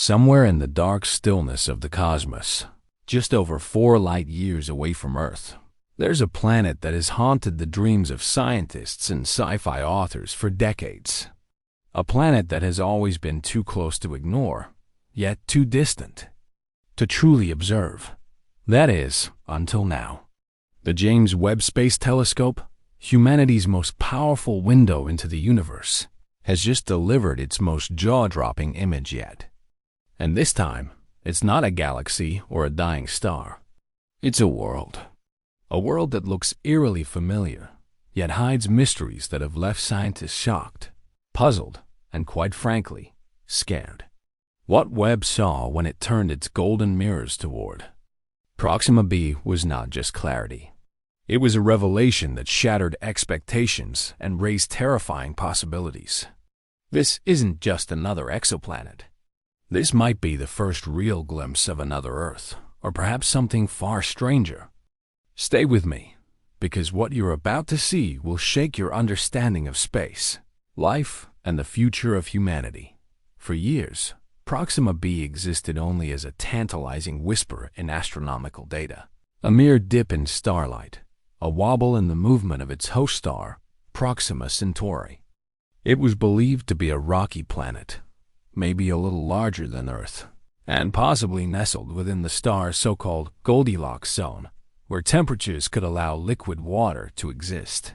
Somewhere in the dark stillness of the cosmos, just over 4 light years away from Earth, there's a planet that has haunted the dreams of scientists and sci-fi authors for decades. A planet that has always been too close to ignore, yet too distant to truly observe. That is, until now. The James Webb Space Telescope, humanity's most powerful window into the universe, has just delivered its most jaw-dropping image yet. And this time, it's not a galaxy or a dying star. It's a world. A world that looks eerily familiar, yet hides mysteries that have left scientists shocked, puzzled, and quite frankly, scared. What Webb saw when it turned its golden mirrors toward Proxima b was not just clarity. It was a revelation that shattered expectations and raised terrifying possibilities. This isn't just another exoplanet. This might be the first real glimpse of another Earth, or perhaps something far stranger. Stay with me, because what you're about to see will shake your understanding of space, life, and the future of humanity. For years, Proxima b existed only as a tantalizing whisper in astronomical data, a mere dip in starlight, a wobble in the movement of its host star, Proxima Centauri. It was believed to be a rocky planet, maybe a little larger than Earth, and possibly nestled within the star's so-called Goldilocks zone, where temperatures could allow liquid water to exist.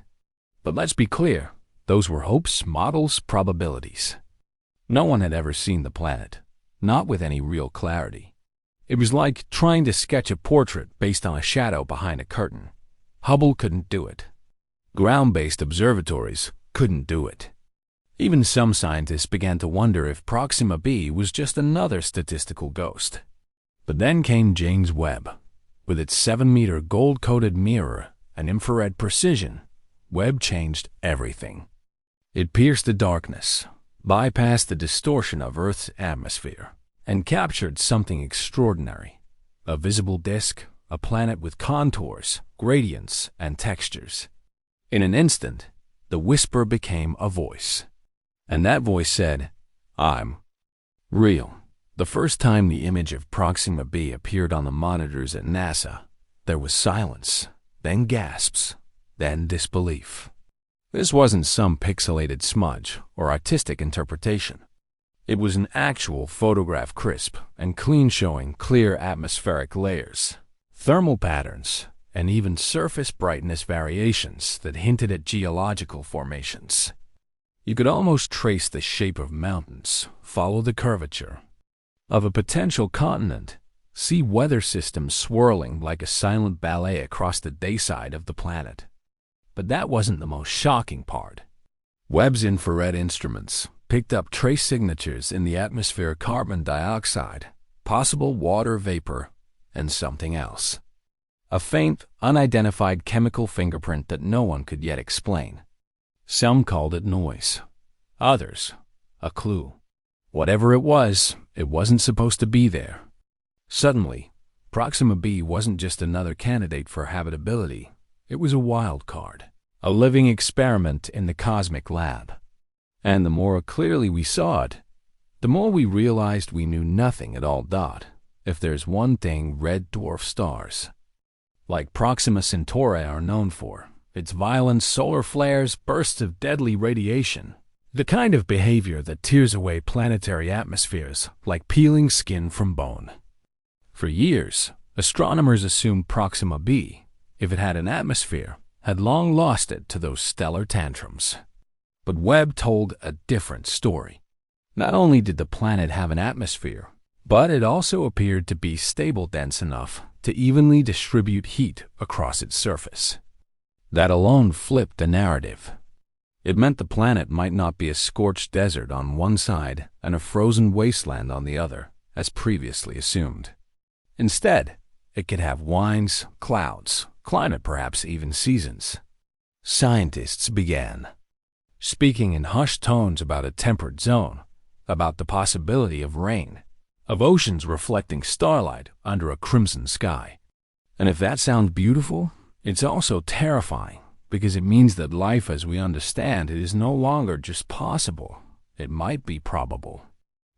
But let's be clear, those were hopes, models, probabilities. No one had ever seen the planet, not with any real clarity. It was like trying to sketch a portrait based on a shadow behind a curtain. Hubble couldn't do it. Ground-based observatories couldn't do it. Even some scientists began to wonder if Proxima b was just another statistical ghost. But then came James Webb. With its 7-meter gold-coated mirror and infrared precision, Webb changed everything. It pierced the darkness, bypassed the distortion of Earth's atmosphere, and captured something extraordinary. A visible disk, a planet with contours, gradients, and textures. In an instant, the whisper became a voice. And that voice said, "I'm real." The first time the image of Proxima b appeared on the monitors at NASA, there was silence, then gasps, then disbelief. This wasn't some pixelated smudge or artistic interpretation. It was an actual photograph, crisp and clean, showing clear atmospheric layers, thermal patterns, and even surface brightness variations that hinted at geological formations. You could almost trace the shape of mountains, follow the curvature of a potential continent, see weather systems swirling like a silent ballet across the dayside of the planet. But that wasn't the most shocking part. Webb's infrared instruments picked up trace signatures in the atmosphere: carbon dioxide, possible water vapor, and something else. A faint, unidentified chemical fingerprint that no one could yet explain. Some called it noise. Others, a clue. Whatever it wasn't supposed to be there. Suddenly, Proxima b wasn't just another candidate for habitability. It was a wild card, a living experiment in the cosmic lab. And the more clearly we saw it, the more we realized we knew nothing at all. If there's one thing red dwarf stars, like Proxima Centauri, are known for, its violent solar flares, bursts of deadly radiation, the kind of behavior that tears away planetary atmospheres like peeling skin from bone. For years, astronomers assumed Proxima b, if it had an atmosphere, had long lost it to those stellar tantrums. But Webb told a different story. Not only did the planet have an atmosphere, but it also appeared to be stable, dense enough to evenly distribute heat across its surface. That alone flipped the narrative. It meant the planet might not be a scorched desert on one side and a frozen wasteland on the other, as previously assumed. Instead, it could have winds, clouds, climate, perhaps even seasons. Scientists began speaking in hushed tones about a temperate zone, about the possibility of rain, of oceans reflecting starlight under a crimson sky. And if that sounds beautiful, it's also terrifying, because it means that life as we understand it is no longer just possible, it might be probable.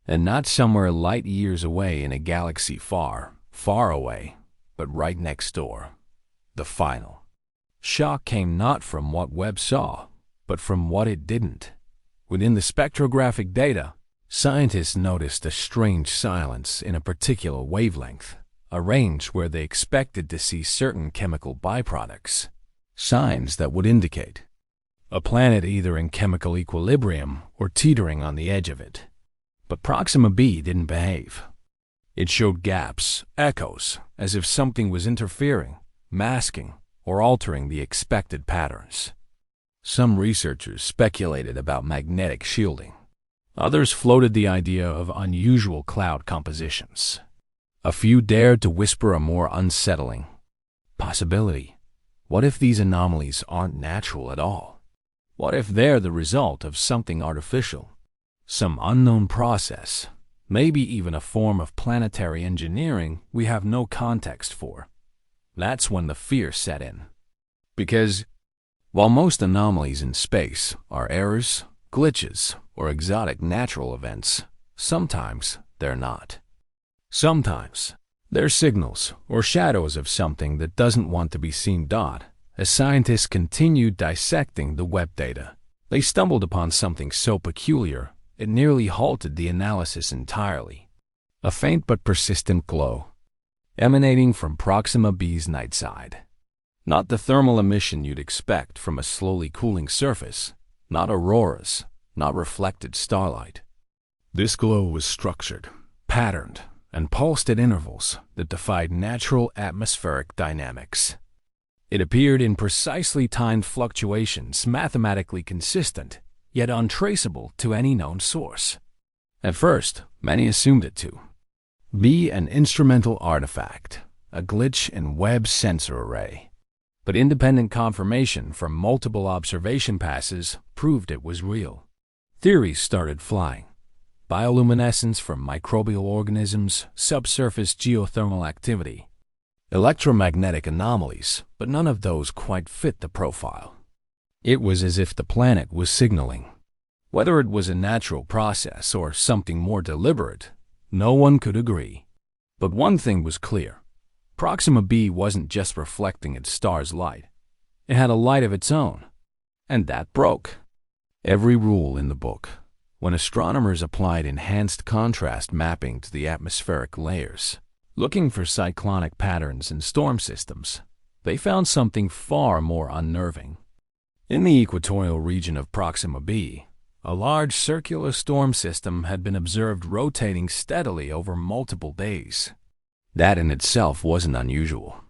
And not somewhere light years away in a galaxy far, far away, but right next door. The final shock came not from what Webb saw, but from what it didn't. Within the spectrographic data, scientists noticed a strange silence in a particular wavelength, a range where they expected to see certain chemical byproducts, signs that would indicate a planet either in chemical equilibrium or teetering on the edge of it. But Proxima b didn't behave. It showed gaps, echoes, as if something was interfering, masking, or altering the expected patterns. Some researchers speculated about magnetic shielding. Others floated the idea of unusual cloud compositions. A few dared to whisper a more unsettling possibility. What if these anomalies aren't natural at all? What if they're the result of something artificial? Some unknown process, maybe even a form of planetary engineering we have no context for. That's when the fear set in. Because while most anomalies in space are errors, glitches, or exotic natural events, sometimes they're not. Sometimes they're signals or shadows of something that doesn't want to be seen. As scientists continued dissecting the Webb data, they stumbled upon something so peculiar it nearly halted the analysis entirely. A faint but persistent glow, emanating from Proxima b's night side. Not the thermal emission you'd expect from a slowly cooling surface, not auroras, not reflected starlight. This glow was structured, patterned, and pulsed at intervals that defied natural atmospheric dynamics. It appeared in precisely timed fluctuations mathematically consistent, yet untraceable to any known source. At first, many assumed it to be an instrumental artifact, a glitch in Webb's sensor array. But independent confirmation from multiple observation passes proved it was real. Theories started flying. Bioluminescence from microbial organisms, subsurface geothermal activity, electromagnetic anomalies, but none of those quite fit the profile. It was as if the planet was signaling. Whether it was a natural process or something more deliberate, no one could agree. But one thing was clear. Proxima b wasn't just reflecting its star's light. It had a light of its own. And that broke every rule in the book. When astronomers applied enhanced contrast mapping to the atmospheric layers, looking for cyclonic patterns in storm systems, they found something far more unnerving. In the equatorial region of Proxima b, a large circular storm system had been observed rotating steadily over multiple days. That in itself wasn't unusual.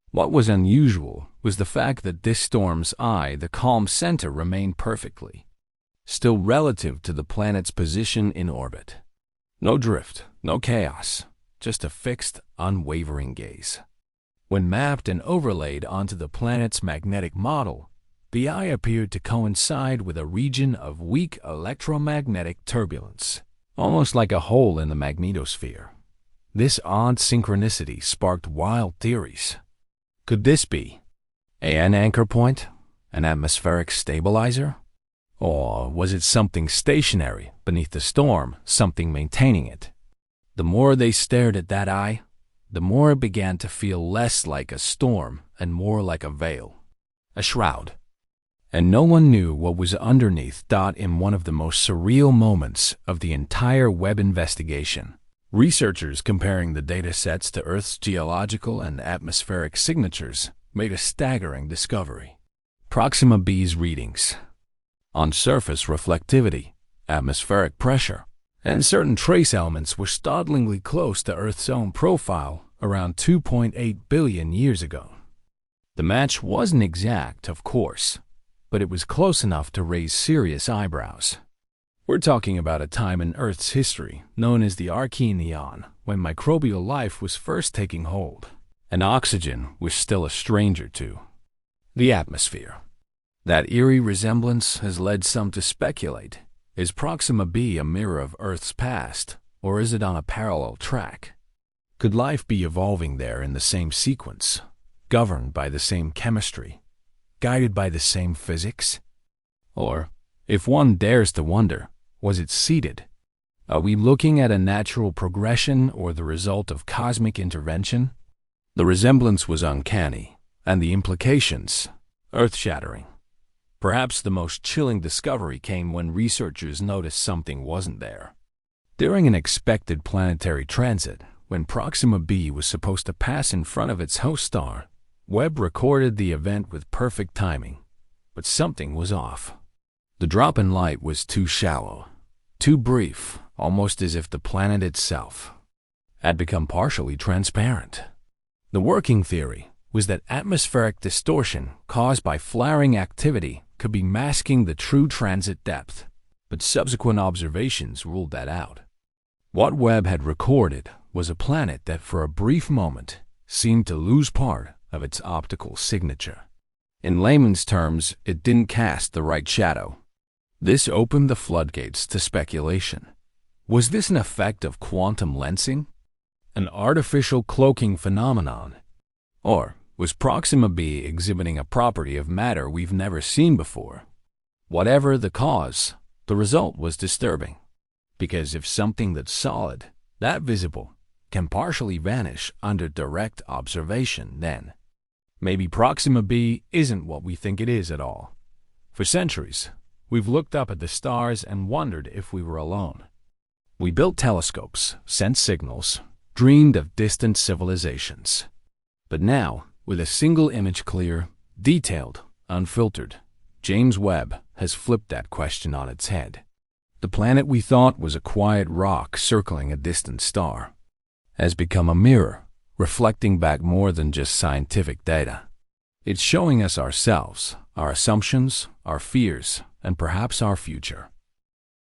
What was unusual was the fact that this storm's eye, the calm center, remained perfectly still relative to the planet's position in orbit. No drift, no chaos, just a fixed, unwavering gaze. When mapped and overlaid onto the planet's magnetic model, the eye appeared to coincide with a region of weak electromagnetic turbulence, almost like a hole in the magnetosphere. This odd synchronicity sparked wild theories. Could this be an anchor point, an atmospheric stabilizer? Or was it something stationary beneath the storm, something maintaining it? The more they stared at that eye, the more it began to feel less like a storm and more like a veil, a shroud. And no one knew what was underneath. In one of the most surreal moments of the entire Webb investigation, researchers comparing the data sets to Earth's geological and atmospheric signatures made a staggering discovery. Proxima b's readings on surface reflectivity, atmospheric pressure, and certain trace elements were startlingly close to Earth's own profile around 2.8 billion years ago. The match wasn't exact, of course, but it was close enough to raise serious eyebrows. We're talking about a time in Earth's history known as the Archean Eon, when microbial life was first taking hold, and oxygen was still a stranger to the atmosphere. That eerie resemblance has led some to speculate, is Proxima b a mirror of Earth's past, or is it on a parallel track? Could life be evolving there in the same sequence, governed by the same chemistry, guided by the same physics? Or, if one dares to wonder, was it seeded, Are we looking at a natural progression or the result of cosmic intervention? The resemblance was uncanny, and the implications earth-shattering. Perhaps the most chilling discovery came when researchers noticed something wasn't there. During an expected planetary transit, when Proxima b was supposed to pass in front of its host star, Webb recorded the event with perfect timing, but something was off. The drop in light was too shallow, too brief, almost as if the planet itself had become partially transparent. The working theory was that atmospheric distortion caused by flaring activity could be masking the true transit depth, but subsequent observations ruled that out. What Webb had recorded was a planet that for a brief moment seemed to lose part of its optical signature. In layman's terms, it didn't cast the right shadow. This opened the floodgates to speculation. Was this an effect of quantum lensing? An artificial cloaking phenomenon? Or was Proxima b exhibiting a property of matter we've never seen before? Whatever the cause, the result was disturbing. Because if something that's solid, that visible, can partially vanish under direct observation, then maybe Proxima b isn't what we think it is at all. For centuries, we've looked up at the stars and wondered if we were alone. We built telescopes, sent signals, dreamed of distant civilizations. But now, with a single image clear, detailed, unfiltered, James Webb has flipped that question on its head. The planet we thought was a quiet rock circling a distant star has become a mirror, reflecting back more than just scientific data. It's showing us ourselves, our assumptions, our fears, and perhaps our future.